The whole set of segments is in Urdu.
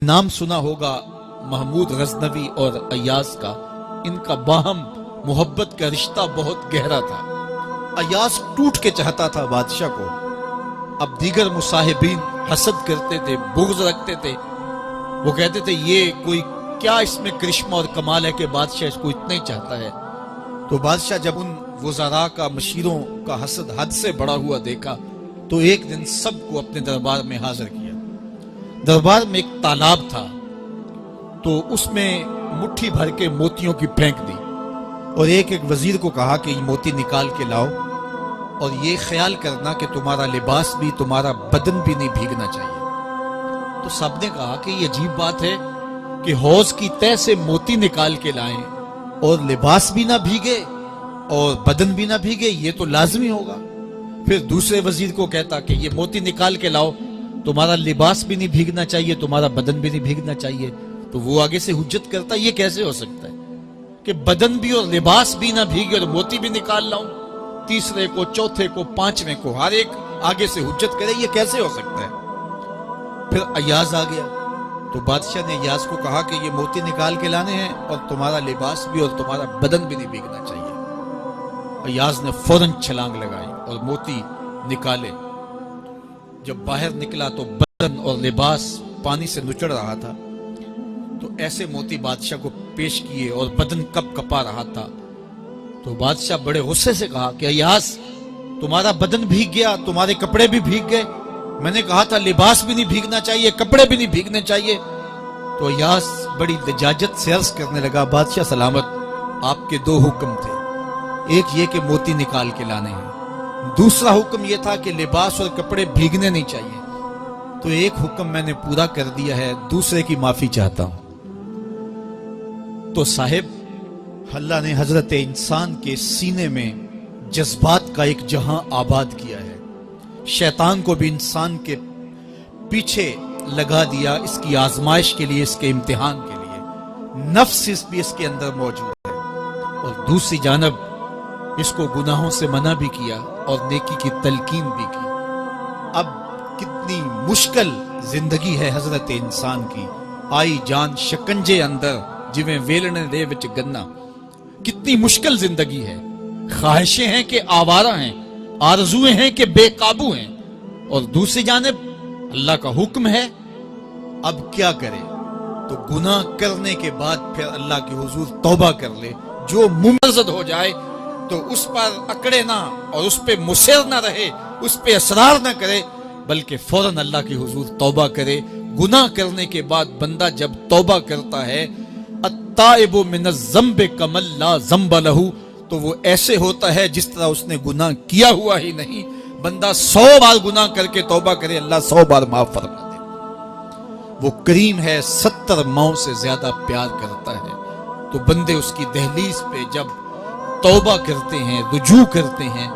نام سنا ہوگا محمود غزنوی اور ایاز کا، ان کا باہم محبت کا رشتہ بہت گہرا تھا۔ ایاز ٹوٹ کے چاہتا تھا بادشاہ کو، اب دیگر مصاحبین حسد کرتے تھے، بغض رکھتے تھے، وہ کہتے تھے یہ کوئی کیا اس میں کرشمہ اور کمال ہے کہ بادشاہ اس کو اتنا ہی چاہتا ہے۔ تو بادشاہ جب ان وزراء کا، مشیروں کا حسد حد سے بڑا ہوا دیکھا تو ایک دن سب کو اپنے دربار میں حاضر کیا۔ دربار میں ایک تالاب تھا، تو اس میں مٹھی بھر کے موتیوں کی پھینک دی اور ایک ایک وزیر کو کہا کہ یہ موتی نکال کے لاؤ، اور یہ خیال کرنا کہ تمہارا لباس بھی، تمہارا بدن بھی نہیں بھیگنا چاہیے۔ تو سب نے کہا کہ یہ عجیب بات ہے کہ حوض کی تہ سے موتی نکال کے لائیں اور لباس بھی نہ بھیگے اور بدن بھی نہ بھیگے، یہ تو لازمی ہوگا۔ پھر دوسرے وزیر کو کہتا کہ یہ موتی نکال کے لاؤ، تمہارا لباس بھی نہیں بھیگنا چاہیے، تمہارا بدن بھی نہیں بھیگنا چاہیے۔ تو وہ آگے سے حجت کرتا یہ کیسے ہو سکتا ہے کہ بدن بھی اور لباس بھی نہ بھیگے اور موتی بھی نکال لاؤں؟ تیسرے کو، چوتھے کو، پانچویں کو، ہر ایک آگے سے حجت کرے یہ کیسے ہو سکتا ہے؟ پھر ایاز آ گیا تو بادشاہ نے ایاز کو کہا کہ یہ موتی نکال کے لانے ہیں اور تمہارا لباس بھی اور تمہارا بدن بھی نہیں بھیگنا چاہیے۔ ایاز نے فوراً چھلانگ لگائی اور موتی نکالے۔ جب باہر نکلا تو بدن اور لباس پانی سے نچڑ رہا تھا، تو ایسے موتی بادشاہ کو پیش کیے اور بدن کپ کپا رہا تھا۔ تو بادشاہ بڑے غصے سے کہا کہ ایاز تمہارا بدن بھیگ گیا، تمہارے کپڑے بھی بھیگ گئے، میں نے کہا تھا لباس بھی نہیں بھیگنا چاہیے، کپڑے بھی نہیں بھیگنے چاہیے۔ تو ایاز بڑی لجاجت سے عرض کرنے لگا بادشاہ سلامت، آپ کے دو حکم تھے، ایک یہ کہ موتی نکال کے لانے ہیں، دوسرا حکم یہ تھا کہ لباس اور کپڑے بھیگنے نہیں چاہیے۔ تو ایک حکم میں نے پورا کر دیا ہے، دوسرے کی معافی چاہتا ہوں۔ تو صاحب، اللہ نے حضرت انسان کے سینے میں جذبات کا ایک جہاں آباد کیا ہے، شیطان کو بھی انسان کے پیچھے لگا دیا اس کی آزمائش کے لیے، اس کے امتحان کے لیے۔ نفس بھی اس کے اندر موجود ہے، اور دوسری جانب اس کو گناہوں سے منع بھی کیا اور نیکی کی تلقین بھی کی۔ اب کتنی مشکل زندگی ہے حضرت انسان کی، آئی جان شکنجے اندر جویں ویلنے دے وچ گنا، کتنی مشکل زندگی ہے۔ خواہشیں ہیں کہ آوارہ ہیں، آرزویں ہیں کہ بے قابو ہیں، اور دوسری جانب اللہ کا حکم ہے۔ اب کیا کرے؟ تو گناہ کرنے کے بعد پھر اللہ کے حضور توبہ کر لے، جو ممرزد ہو جائے تو اس پر اکڑے نہ اور اس پہ مصر نہ رہے، اس پہ اصرار نہ کرے، بلکہ فوراً اللہ کے حضور توبہ کرے۔ گناہ کرنے کے بعد بندہ جب توبہ کرتا ہے، التائب من الذنب کمن لا ذنب لہ، تو وہ ایسے ہوتا ہے جس طرح اس نے گناہ کیا ہوا ہی نہیں۔ بندہ 100 بار گناہ کر کے توبہ کرے، اللہ 100 بار معاف فرما دے۔ وہ کریم ہے، 70 ماؤں سے زیادہ پیار کرتا ہے۔ تو بندے اس کی دہلیز پہ جب توبہ کرتے ہیں، رجوع کرتے ہیں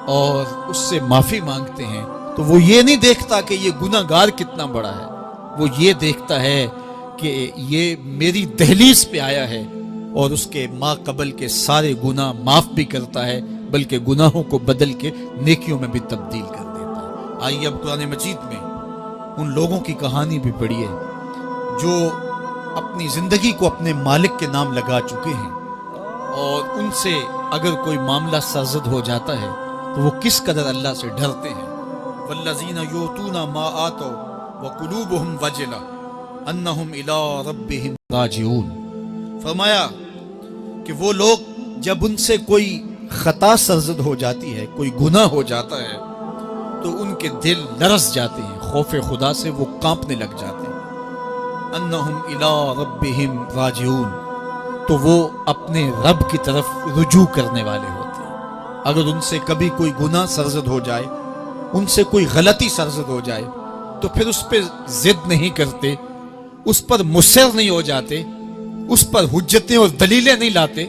اور اس سے معافی مانگتے ہیں، تو وہ یہ نہیں دیکھتا کہ یہ گناہ گار کتنا بڑا ہے، وہ یہ دیکھتا ہے کہ یہ میری دہلیز پہ آیا ہے اور اس کے ما قبل کے سارے گناہ معاف بھی کرتا ہے، بلکہ گناہوں کو بدل کے نیکیوں میں بھی تبدیل کر دیتا ہے۔ آئیے اب قرآن مجید میں ان لوگوں کی کہانی بھی پڑھیے جو اپنی زندگی کو اپنے مالک کے نام لگا چکے ہیں، اور ان سے اگر کوئی معاملہ سرزد ہو جاتا ہے تو وہ کس قدر اللہ سے ڈرتے ہیں۔ والذین یؤتون ما آتوا وقلوبہم وجلہ انہم الی ربہم راجعون۔ فرمایا کہ وہ لوگ جب ان سے کوئی خطا سرزد ہو جاتی ہے، کوئی گناہ ہو جاتا ہے، تو ان کے دل لرز جاتے ہیں، خوف خدا سے وہ کانپنے لگ جاتے ہیں۔ انہم الی ربہم راجعون، تو وہ اپنے رب کی طرف رجوع کرنے والے ہوتے ہیں۔ اگر ان سے کبھی کوئی گناہ سرزد ہو جائے، ان سے کوئی غلطی سرزد ہو جائے، تو پھر اس پہ ضد نہیں کرتے، اس پر مصر نہیں ہو جاتے، اس پر حجتیں اور دلیلیں نہیں لاتے،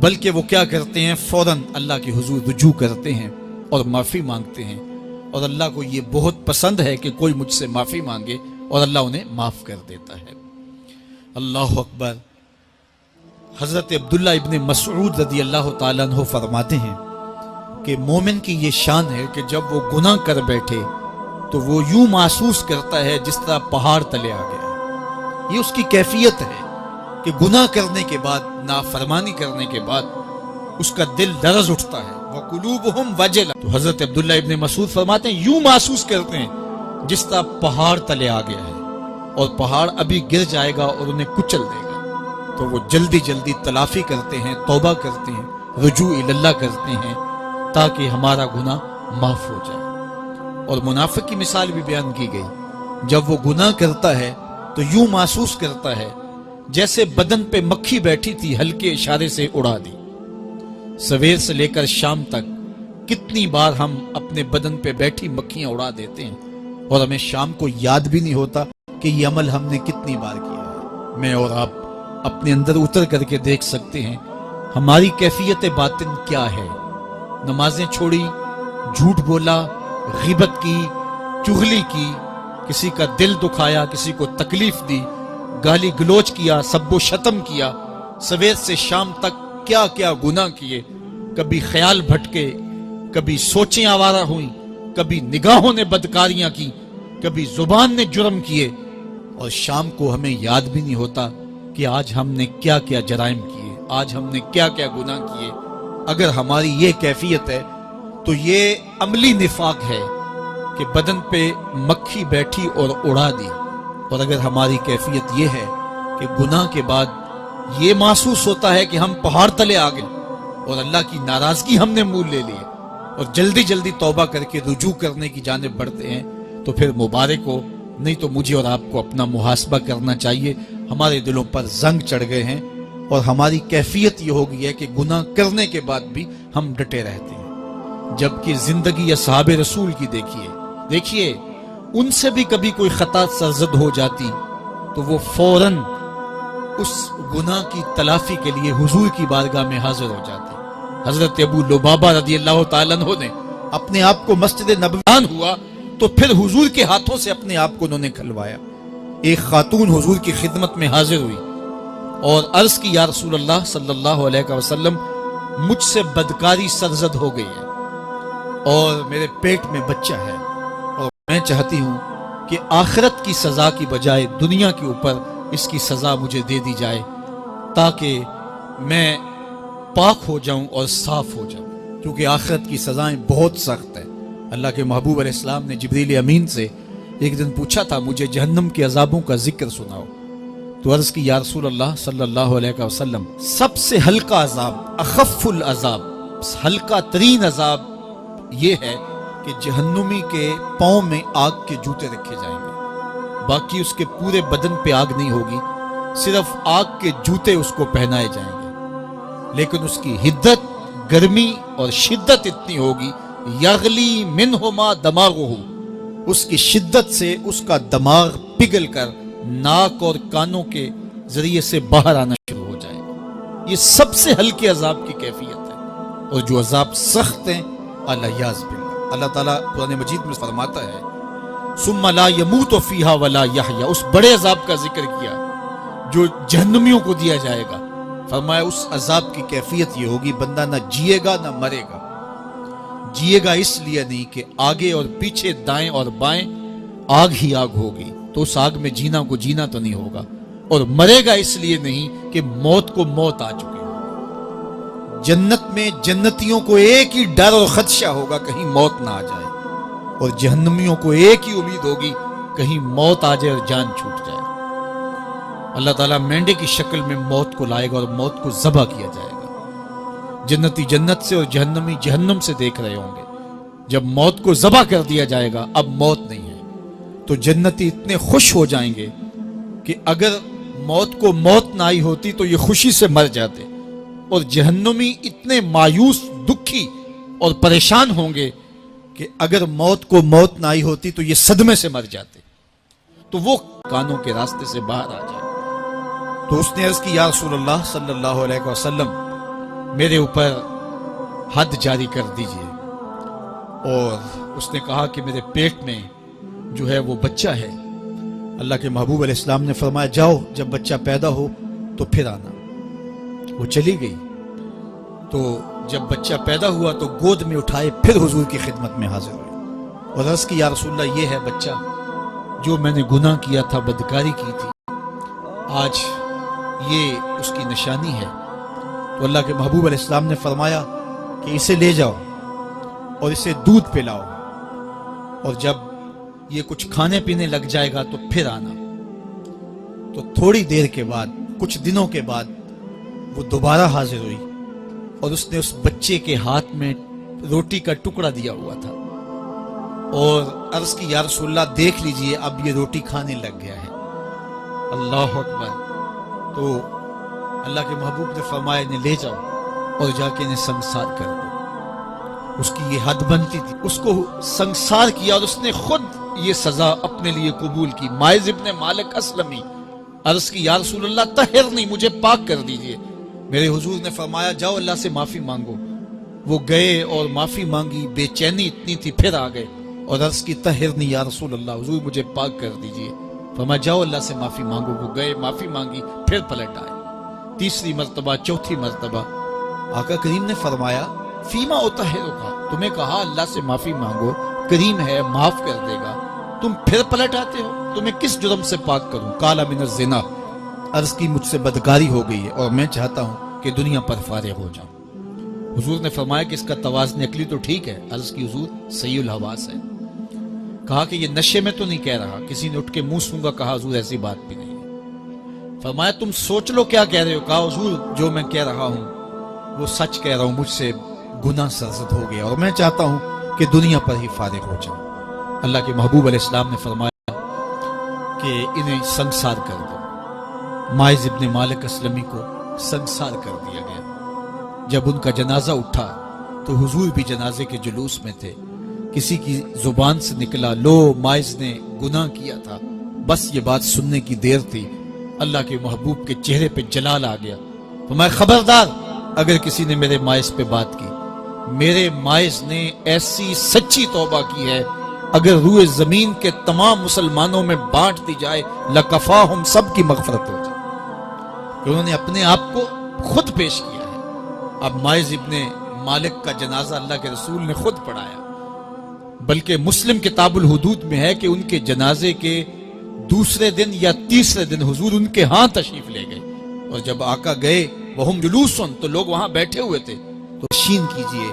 بلکہ وہ کیا کرتے ہیں؟ فوراً اللہ کے حضور رجوع کرتے ہیں اور معافی مانگتے ہیں۔ اور اللہ کو یہ بہت پسند ہے کہ کوئی مجھ سے معافی مانگے، اور اللہ انہیں معاف کر دیتا ہے۔ اللہ اکبر۔ حضرت عبداللہ ابن مسعود رضی اللہ تعالیٰ عنہ فرماتے ہیں کہ مومن کی یہ شان ہے کہ جب وہ گناہ کر بیٹھے تو وہ یوں محسوس کرتا ہے جس طرح پہاڑ تلے آ گیا، یہ اس کی کیفیت ہے کہ گناہ کرنے کے بعد، نافرمانی کرنے کے بعد اس کا دل لرز اٹھتا ہے۔ وَقُلُوبُهُمْ وَجِلَةٌ، تو حضرت عبداللہ ابن مسعود فرماتے ہیں یوں محسوس کرتے ہیں جس طرح پہاڑ تلے آ گیا ہے اور پہاڑ ابھی گر جائے گا اور انہیں کچل دے گا، تو وہ جلدی جلدی تلافی کرتے ہیں، توبہ کرتے ہیں، رجوع اللہ کرتے ہیں تاکہ ہمارا گناہ معاف ہو جائے۔ اور منافق کی مثال بھی بیان کی گئی، جب وہ گناہ کرتا ہے تو یوں محسوس کرتا ہے جیسے بدن پہ مکھی بیٹھی تھی، ہلکے اشارے سے اڑا دی۔ سویر سے لے کر شام تک کتنی بار ہم اپنے بدن پہ بیٹھی مکھیاں اڑا دیتے ہیں اور ہمیں شام کو یاد بھی نہیں ہوتا کہ یہ عمل ہم نے کتنی بار کیا ہے۔ میں اور آپ اپنے اندر اتر کر کے دیکھ سکتے ہیں ہماری کیفیت باطن کیا ہے۔ نمازیں چھوڑی، جھوٹ بولا، غیبت کی، چغلی کی، کسی کا دل دکھایا، کسی کو تکلیف دی، گالی گلوچ کیا، سب و شتم کیا، سویر سے شام تک کیا کیا گناہ کیے، کبھی خیال بھٹکے، کبھی سوچیں آوارہ ہوئیں، کبھی نگاہوں نے بدکاریاں کی، کبھی زبان نے جرم کیے، اور شام کو ہمیں یاد بھی نہیں ہوتا کہ آج ہم نے کیا کیا جرائم کیے، آج ہم نے کیا کیا گناہ کیے۔ اگر ہماری یہ کیفیت ہے تو یہ عملی نفاق ہے کہ بدن پہ مکھی بیٹھی اور اڑا دی۔ اور اگر ہماری کیفیت یہ ہے کہ گناہ کے بعد یہ محسوس ہوتا ہے کہ ہم پہاڑ تلے آ گئے اور اللہ کی ناراضگی ہم نے مول لے لی اور جلدی جلدی توبہ کر کے رجوع کرنے کی جانب بڑھتے ہیں، تو پھر مبارک ہو، نہیں تو مجھے اور آپ کو اپنا محاسبہ کرنا چاہیے۔ ہمارے دلوں پر زنگ چڑھ گئے ہیں اور ہماری کیفیت یہ ہو گئی ہے کہ گناہ کرنے کے بعد بھی ہم ڈٹے رہتے ہیں، جبکہ زندگی اصحاب رسول کی دیکھیے ان سے بھی کبھی کوئی خطا سرزد ہو جاتی تو وہ فوراً اس گناہ کی تلافی کے لیے حضور کی بارگاہ میں حاضر ہو جاتے۔ حضرت ابو لبابہ رضی اللہ تعالیٰ عنہ نے اپنے آپ کو مسجد نبوی ہوا تو پھر حضور کے ہاتھوں سے اپنے آپ کو انہوں نے کھلوایا۔ ایک خاتون حضور کی خدمت میں حاضر ہوئی اور عرض کی یا رسول اللہ صلی اللہ علیہ وسلم، مجھ سے بدکاری سرزد ہو گئی ہے اور میرے پیٹ میں بچہ ہے، اور میں چاہتی ہوں کہ آخرت کی سزا کی بجائے دنیا کے اوپر اس کی سزا مجھے دے دی جائے تاکہ میں پاک ہو جاؤں اور صاف ہو جاؤں، کیونکہ آخرت کی سزائیں بہت سخت ہیں۔ اللہ کے محبوب علیہ السلام نے جبریل امین سے ایک دن پوچھا تھا مجھے جہنم کے عذابوں کا ذکر سناؤ، تو عرض کی یا رسول اللہ صلی اللہ علیہ وسلم، سب سے ہلکا عذاب، اخف العذاب، ہلکا ترین عذاب یہ ہے کہ جہنمی کے پاؤں میں آگ کے جوتے رکھے جائیں گے، باقی اس کے پورے بدن پہ آگ نہیں ہوگی، صرف آگ کے جوتے اس کو پہنائے جائیں گے، لیکن اس کی حدت، گرمی اور شدت اتنی ہوگی، یغلی منہما دماغہ، اس کی شدت سے اس کا دماغ پگھل کر ناک اور کانوں کے ذریعے سے باہر آنا شروع ہو جائے گا۔ یہ سب سے ہلکے عذاب کی کیفیت ہے، اور جو عذاب سخت ہیں الیاذ باللہ، اللہ تعالیٰ قرآن مجید میں فرماتا ہے ثم لا يموت فیہا ولا یحیا، اس بڑے عذاب کا ذکر کیا جو جہنمیوں کو دیا جائے گا، فرمایا اس عذاب کی کیفیت یہ ہوگی بندہ نہ جیے گا نہ مرے گا۔ جیے گا اس لیے نہیں کہ آگے اور پیچھے، دائیں اور بائیں آگ ہی آگ ہوگی، تو اس آگ میں جینا کو جینا تو نہیں ہوگا، اور مرے گا اس لیے نہیں کہ موت کو موت آ چکی ہو۔ جنت میں جنتیوں کو ایک ہی ڈر اور خدشہ ہوگا کہیں موت نہ آ جائے، اور جہنمیوں کو ایک ہی امید ہوگی کہیں موت آ جائے اور جان چھوٹ جائے۔ اللہ تعالیٰ مینڈے کی شکل میں موت کو لائے گا اور موت کو ذبح کیا جائے گا۔ جنتی جنت سے اور جہنمی جہنم سے دیکھ رہے ہوں گے، جب موت کو ذبح کر دیا جائے گا اب موت نہیں ہے، تو جنتی اتنے خوش ہو جائیں گے کہ اگر موت کو موت نہ آئی ہوتی تو یہ خوشی سے مر جاتے، اور جہنمی اتنے مایوس، دکھی اور پریشان ہوں گے کہ اگر موت کو موت نہ آئی ہوتی تو یہ صدمے سے مر جاتے، تو وہ کانوں کے راستے سے باہر آ جائے۔ تو اس نے عرض کی یا رسول اللہ صلی اللہ علیہ وسلم، میرے اوپر حد جاری کر دیجئے، اور اس نے کہا کہ میرے پیٹ میں جو ہے وہ بچہ ہے۔ اللہ کے محبوب علیہ السلام نے فرمایا جاؤ جب بچہ پیدا ہو تو پھر آنا۔ وہ چلی گئی، تو جب بچہ پیدا ہوا تو گود میں اٹھائے پھر حضور کی خدمت میں حاضر ہوئے اور عرض کی یا رسول اللہ یہ ہے بچہ جو میں نے گناہ کیا تھا، بدکاری کی تھی، آج یہ اس کی نشانی ہے۔ تو اللہ کے محبوب علیہ السلام نے فرمایا کہ اسے لے جاؤ اور اسے دودھ پلاؤ، اور جب یہ کچھ کھانے پینے لگ جائے گا تو پھر آنا۔ تو تھوڑی دیر کے بعد، کچھ دنوں کے بعد وہ دوبارہ حاضر ہوئی اور اس نے اس بچے کے ہاتھ میں روٹی کا ٹکڑا دیا ہوا تھا اور عرض کی یا رسول اللہ دیکھ لیجئے اب یہ روٹی کھانے لگ گیا ہے۔ اللہ اکبر۔ تو اللہ کے محبوب نے فرمایا انہیں لے جاؤ اور جا کے انہیں سنسار کر دو۔ اس کی یہ حد بنتی تھی، اس کو سنسار کیا اور اس نے خود یہ سزا اپنے لیے قبول کی۔ مائز ابن مالک اسلمی عرض کی یا رسول اللہ طہرنی، مجھے پاک کر دیجئے۔ میرے حضور نے فرمایا جاؤ اللہ سے معافی مانگو۔ وہ گئے اور معافی مانگی، بے چینی اتنی تھی، پھر آ گئے اور عرض کی طہرنی یا رسول اللہ، حضور مجھے پاک کر دیجئے۔ فرمایا جاؤ اللہ سے معافی مانگو۔ وہ گئے، معافی مانگی، پھر پلٹ آئے، تیسری مرتبہ، چوتھی مرتبہ۔ آقا کریم نے فرمایا فیما اطہرک، تمہیں کہا اللہ سے معافی مانگو، کریم ہے معاف کر دے گا، تم پھر پلٹ آتے ہو، تمہیں کس جرم سے پاک کروں؟ قال من الزنا، عرض کی مجھ سے بدکاری ہو گئی ہے اور میں چاہتا ہوں کہ دنیا پر فارغ ہو جاؤں۔ حضور نے فرمایا کہ اس کا توازن عقلی تو ٹھیک ہے، عرض کی حضور صحیح الحواس ہے۔ کہا کہ یہ نشے میں تو نہیں کہہ رہا، کسی نے اٹھ کے منہ سونگا، کہا حضور ایسی بات بھی نہیں ہے۔ فرمایا تم سوچ لو کیا کہہ رہے ہو؟ کہا حضور جو میں کہہ رہا ہوں وہ سچ کہہ رہا ہوں، مجھ سے گناہ سرزد ہو گیا اور میں چاہتا ہوں کہ دنیا پر ہی فارغ ہو جاؤں۔ اللہ کے محبوب علیہ السلام نے فرمایا کہ انہیں سنسار کر دو۔ مائز ابن مالک اسلمی کو سنسار کر دیا گیا۔ جب ان کا جنازہ اٹھا تو حضور بھی جنازے کے جلوس میں تھے۔ کسی کی زبان سے نکلا لو مائز نے گناہ کیا تھا، بس یہ بات سننے کی دیر تھی، اللہ کے محبوب کے چہرے پہ جلال آ گیا۔ فرمایا خبردار اگر کسی نے میرے مائز پہ بات کی، میرے مائز نے ایسی سچی توبہ کی ہے اگر روئے زمین کے تمام مسلمانوں میں بانٹ دی جائے لکفاہم، سب کی مغفرت ہو جائے، کہ انہوں نے اپنے آپ کو خود پیش کیا ہے۔ اب مائز ابن مالک کا جنازہ اللہ کے رسول نے خود پڑھایا، بلکہ مسلم کتاب الحدود میں ہے کہ ان کے جنازے کے دوسرے دن یا تیسرے دن حضور ان کے ہاں تشریف لے گئے، اور جب آقا گئے وہم جلوسن، تو لوگ وہاں بیٹھے ہوئے تھے۔ تو یقین کیجئے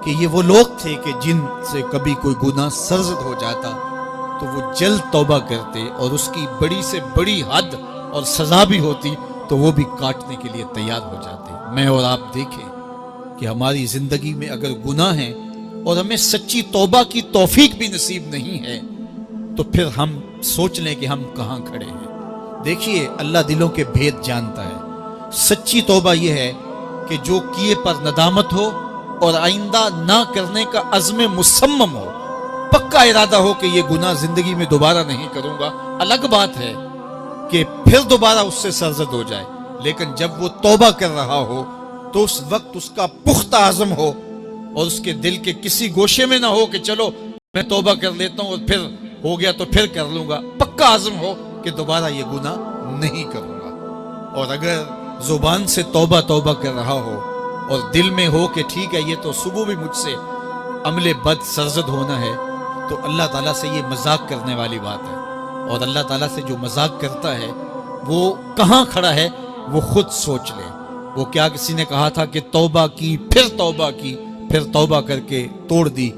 کہ یہ وہ لوگ تھے کہ جن سے کبھی کوئی گناہ سرزد ہو جاتا تو وہ جلد توبہ کرتے، اور اس کی بڑی سے بڑی حد اور سزا بھی ہوتی تو وہ بھی کاٹنے کے لیے تیار ہو جاتے۔ میں اور آپ دیکھیں کہ ہماری زندگی میں اگر گناہ ہیں اور ہمیں سچی توبہ کی توفیق بھی نصیب نہیں ہے تو پھر ہم سوچ لیں کہ ہم کہاں کھڑے ہیں۔ دیکھیے اللہ دلوں کے بھید جانتا ہے۔ سچی توبہ یہ ہے کہ جو کیے پر ندامت ہو اور آئندہ نہ کرنے کا عزم مصمم ہو، پکا ارادہ ہو کہ یہ گناہ زندگی میں دوبارہ نہیں کروں گا۔ الگ بات ہے کہ پھر دوبارہ اس سے سرزد ہو جائے، لیکن جب وہ توبہ کر رہا ہو تو اس وقت اس کا پختہ عزم ہو اور اس کے دل کے کسی گوشے میں نہ ہو کہ چلو میں توبہ کر لیتا ہوں اور پھر ہو گیا تو پھر کر لوں گا۔ پکا عزم ہو کہ دوبارہ یہ گناہ نہیں کروں گا۔ اور اگر زبان سے توبہ توبہ کر رہا ہو اور دل میں ہو کہ ٹھیک ہے یہ تو صبح بھی مجھ سے عمل بد سرزد ہونا ہے، تو اللہ تعالیٰ سے یہ مذاق کرنے والی بات ہے، اور اللہ تعالیٰ سے جو مذاق کرتا ہے وہ کہاں کھڑا ہے وہ خود سوچ لے۔ وہ کیا کسی نے کہا تھا کہ توبہ کی، پھر توبہ کر کے توڑ دی،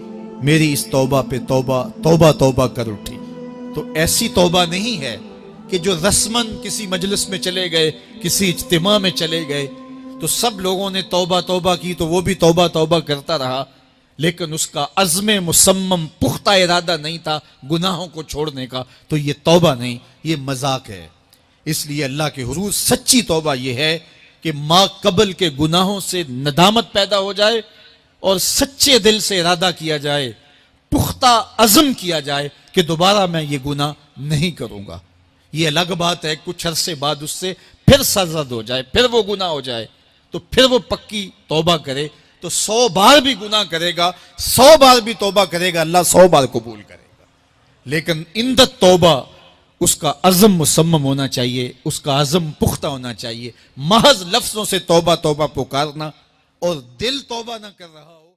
میری اس توبہ پہ توبہ کر اٹھی۔ تو ایسی توبہ نہیں ہے کہ جو رسماً کسی مجلس میں چلے گئے، کسی اجتماع میں چلے گئے تو سب لوگوں نے توبہ کی تو وہ بھی توبہ کرتا رہا، لیکن اس کا عزم مصمم پختہ ارادہ نہیں تھا گناہوں کو چھوڑنے کا، تو یہ توبہ نہیں، یہ مذاق ہے۔ اس لیے اللہ کے حضور سچی توبہ یہ ہے کہ ما قبل کے گناہوں سے ندامت پیدا ہو جائے اور سچے دل سے ارادہ کیا جائے، پختہ عزم کیا جائے کہ دوبارہ میں یہ گناہ نہیں کروں گا۔ یہ الگ بات ہے کچھ عرصے بعد اس سے پھر سرزد ہو جائے، پھر وہ گناہ ہو جائے تو پھر وہ پکی توبہ کرے، تو 100 بار بھی گناہ کرے گا، 100 بار بھی توبہ کرے گا، اللہ 100 بار قبول کرے گا۔ لیکن اندت توبہ اس کا عزم مصمم ہونا چاہیے، اس کا عزم پختہ ہونا چاہیے۔ محض لفظوں سے توبہ پکارنا اور دل توبہ نہ کر رہا ہو